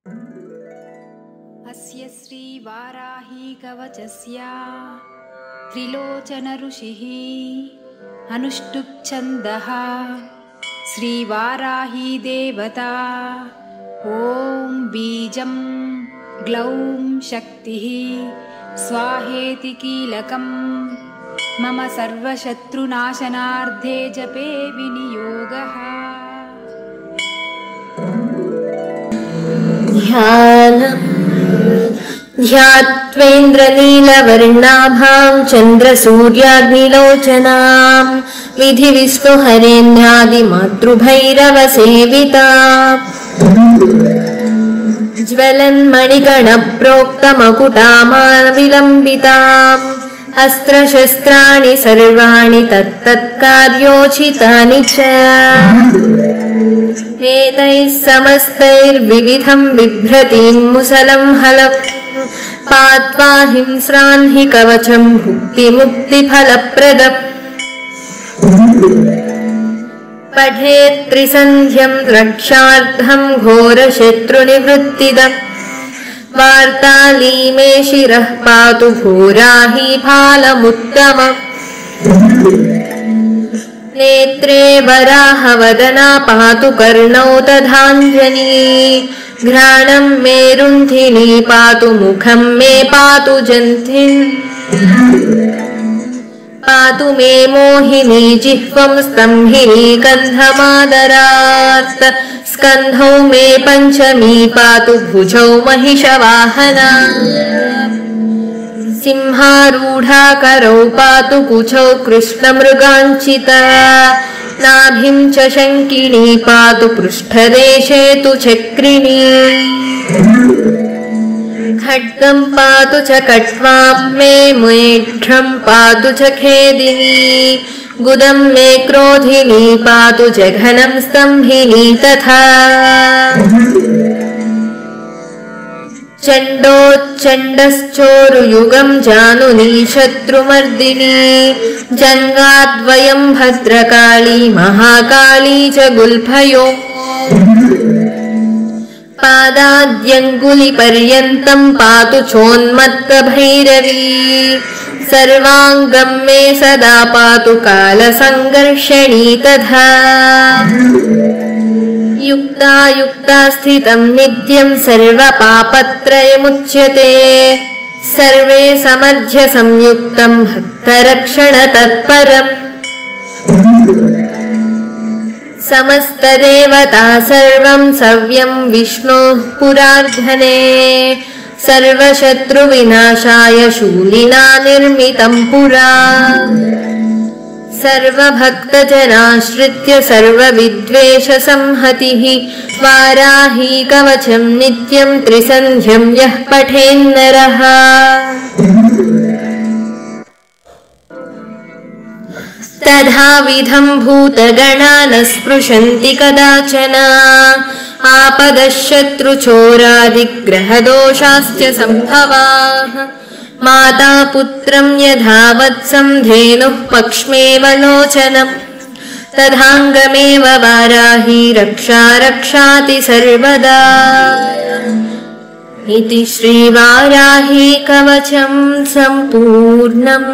अस्य श्रीवाराही कवचस्य त्रिलोचन ऋषिः अनुष्टुप् छन्दः श्रीवाराही देवता ॐ बीजं ग्लौं शक्तिः स्वाहेति कीलकं मम सर्वशत्रुनाशनार्थे जपे विनियोगः। ध्यात्वेन्द्रनीलवर्णाभां चन्द्रसूर्याग्निलोचनां विधिविष्णुहरेन्द्रादिमातृभैरवसेविता ज्वलन्मणिगणप्रोक्तमकुटामाविलम्बिताम् अस्त्रशस्त्राणि सर्वाणि तत्तत्कार्योचितानि च एतैः समस्तैर्विविधं बिभ्रतीं मुसलं हलम् पात्वा हिंस्रान् हि कवचं भुक्तिमुक्तिफलप्रदम् पठेत् त्रिसन्ध्यं रक्षार्थं घोरशत्रुनिवृत्तिदम् वार्ताली मे शिरः पातु घोराही फालमुत्तमम् नेत्रे वराहवदना पातु कर्णौ तथाञ्जनी घ्राणं मे रुन्धिनी पातु मुखं मे पातु जन्थिन् पातु मे मोहिनी जिह्वं स्तम्भिनी कन्धमादरात् स्कन्धौ मे पञ्चमी पातु भुजौ महिषवाहना सिंहारूढाकरौ पातु कुचौ कृष्णमृगाञ्चिता नाभिं च शङ्किनी पातु पृष्ठदेशे तु चक्रिणी खड्गं पातु च कट्वां मे मेढ्रं पातु च खेदिनी गुदं मे क्रोधिनी पातु जघनं स्तम्भिनी तथा चण्डोच्चण्डश्चोरुयुगं जानुनी शत्रुमर्दिनी जङ्गाद्वयं भद्रकाली महाकाली च गुल्फयो पादाद्यङ्गुलिपर्यन्तं पातु चोन्मत्तभैरवी सर्वाङ्गं मे सदा पातु कालसङ्घर्षणी तथा युक्ता स्थितं नित्यं सर्वपापत्रयमुच्यते सर्वे समर्थ्य संयुक्तं भक्तरक्षणतत्परम् समस्तदेवता सर्वं सव्यं विष्णोः पुरार्धने सर्वशत्रुविनाशाय शूलिना निर्मितं पुरा सर्वभक्तजनाश्रित्य सर्वविद्वेषसंहतिः वाराही कवचं नित्यं त्रिसन्ध्यं यः पठेन्नरः तथाविधं भूतगणा न स्पृशन्ति कदाचन आपदः शत्रुचोरादिग्रहदोषाश्च सम्भवाः माता पुत्रं यथा वत्सं धेनुः पक्ष्मेव लोचनम् तथाङ्गमेव वाराही रक्षाति सर्वदा इति श्रीवाराही कवचं सम्पूर्णम्।